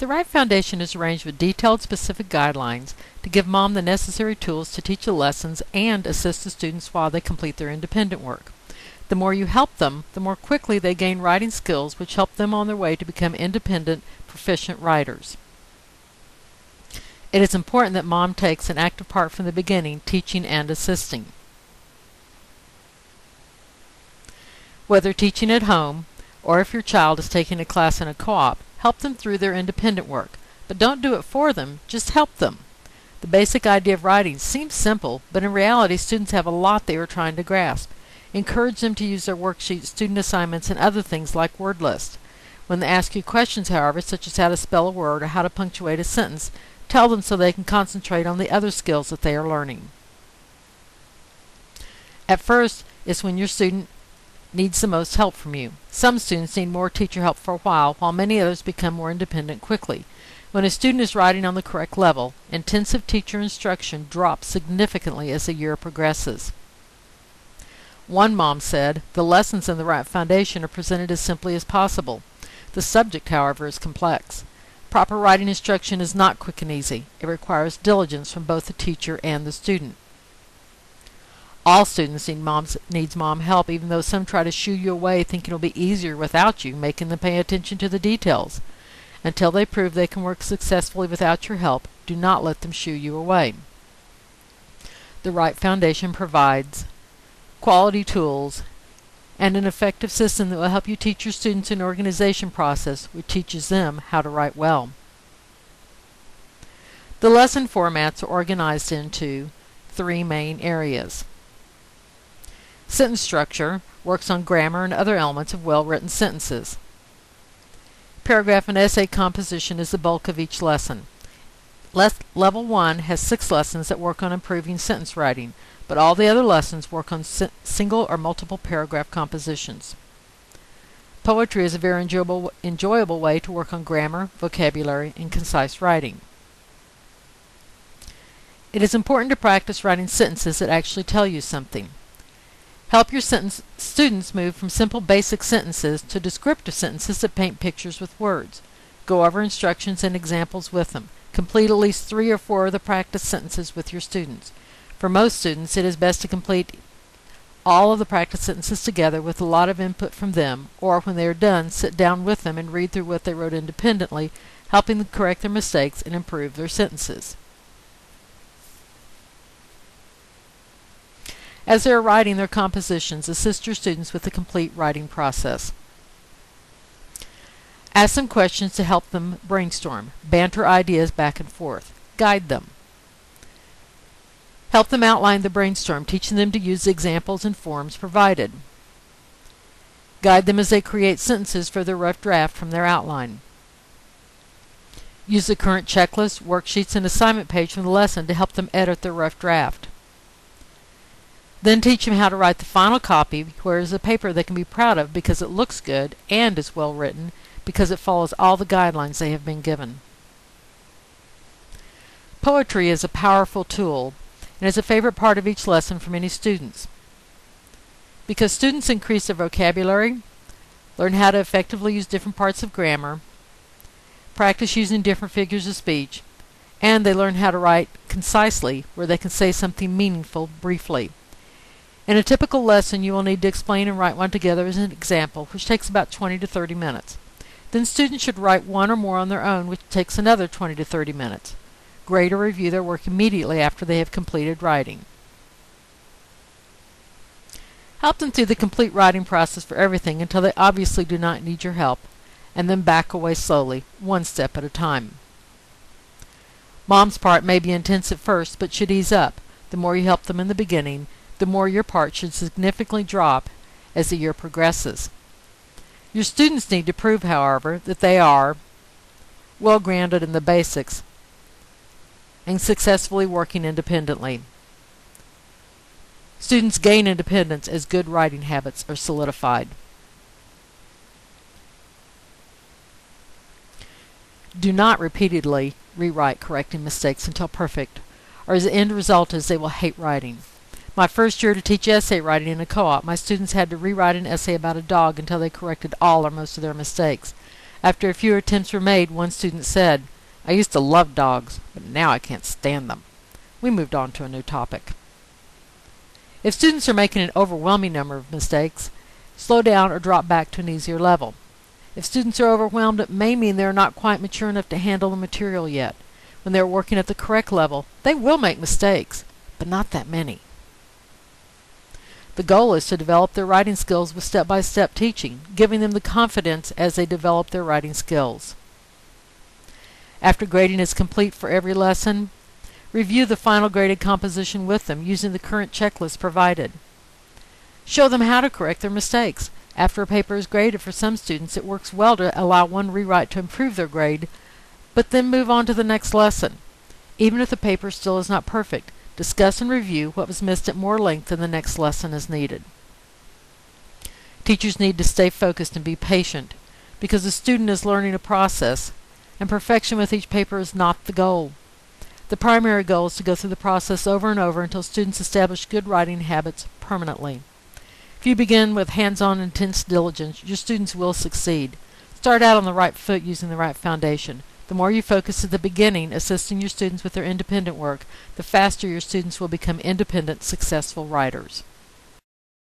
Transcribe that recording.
The right foundation is arranged with detailed specific guidelines to give mom the necessary tools to teach the lessons and assist the students while they complete their independent work. The more you help them, the more quickly they gain writing skills, which help them on their way to become independent, proficient writers. It is important that mom takes an active part from the beginning, teaching and assisting. Whether teaching at home, or if your child is taking a class in a co-op, help them through their independent work. But don't do it for them, just help them. The basic idea of writing seems simple, but in reality students have a lot they are trying to grasp. Encourage them to use their worksheets, student assignments, and other things like word lists. When they ask you questions, however, such as how to spell a word or how to punctuate a sentence, tell them so they can concentrate on the other skills that they are learning. At first, it's when your student needs the most help from you. Some students need more teacher help for a while many others become more independent quickly. When a student is writing on the correct level, intensive teacher instruction drops significantly as the year progresses. One mom said, "The lessons in the right foundation are presented as simply as possible. The subject, however, is complex. Proper writing instruction is not quick and easy. It requires diligence from both the teacher and the student." All students need mom help, even though some try to shoo you away thinking it'll be easier without you, making them pay attention to the details. Until they prove they can work successfully without your help, do not let them shoo you away. The right foundation provides quality tools and an effective system that will help you teach your students an organization process which teaches them how to write well. The lesson formats are organized into 3 main areas. Sentence structure works on grammar and other elements of well-written sentences. Paragraph and essay composition is the bulk of each lesson. Level 1 has 6 lessons that work on improving sentence writing, but all the other lessons work on single or multiple paragraph compositions. Poetry is a very enjoyable way to work on grammar, vocabulary, and concise writing. It is important to practice writing sentences that actually tell you something. Help your students move from simple basic sentences to descriptive sentences that paint pictures with words. Go over instructions and examples with them. Complete at least 3 or 4 of the practice sentences with your students. For most students, it is best to complete all of the practice sentences together with a lot of input from them, or when they are done, sit down with them and read through what they wrote independently, helping them correct their mistakes and improve their sentences. As they are writing their compositions, assist your students with the complete writing process. Ask them questions to help them brainstorm. Banter ideas back and forth. Guide them. Help them outline the brainstorm, teaching them to use the examples and forms provided. Guide them as they create sentences for their rough draft from their outline. Use the current checklist, worksheets, and assignment page from the lesson to help them edit their rough draft. Then teach them how to write the final copy, where it is a paper they can be proud of because it looks good and is well written, because it follows all the guidelines they have been given. Poetry is a powerful tool and is a favorite part of each lesson for many students. Because students increase their vocabulary, learn how to effectively use different parts of grammar, practice using different figures of speech, and they learn how to write concisely, where they can say something meaningful briefly. In a typical lesson, you will need to explain and write one together as an example, which takes about 20 to 30 minutes. Then students should write one or more on their own, which takes another 20 to 30 minutes. Grade or review their work immediately after they have completed writing. Help them through the complete writing process for everything until they obviously do not need your help, and then back away slowly, one step at a time. Mom's part may be intense at first, but should ease up. The more you help them in the beginning, the more your part should significantly drop as the year progresses. Your students need to prove, however, that they are well grounded in the basics and successfully working independently. Students gain independence as good writing habits are solidified. Do not repeatedly rewrite correcting mistakes until perfect, or as the end result is they will hate writing. My first year to teach essay writing in a co-op, my students had to rewrite an essay about a dog until they corrected all or most of their mistakes. After a few attempts were made, one student said, "I used to love dogs, but now I can't stand them." We moved on to a new topic. If students are making an overwhelming number of mistakes, slow down or drop back to an easier level. If students are overwhelmed, it may mean they are not quite mature enough to handle the material yet. When they are working at the correct level, they will make mistakes, but not that many. The goal is to develop their writing skills with step-by-step teaching, giving them the confidence as they develop their writing skills. After grading is complete for every lesson, review the final graded composition with them using the current checklist provided. Show them how to correct their mistakes. After a paper is graded, for some students it works well to allow one rewrite to improve their grade, but then move on to the next lesson. Even if the paper still is not perfect, discuss and review what was missed at more length than the next lesson is needed. Teachers need to stay focused and be patient, because the student is learning a process, and perfection with each paper is not the goal. The primary goal is to go through the process over and over until students establish good writing habits permanently. If you begin with hands-on intense diligence, your students will succeed. Start out on the right foot using the right foundation. The more you focus at the beginning, assisting your students with their independent work, the faster your students will become independent, successful writers.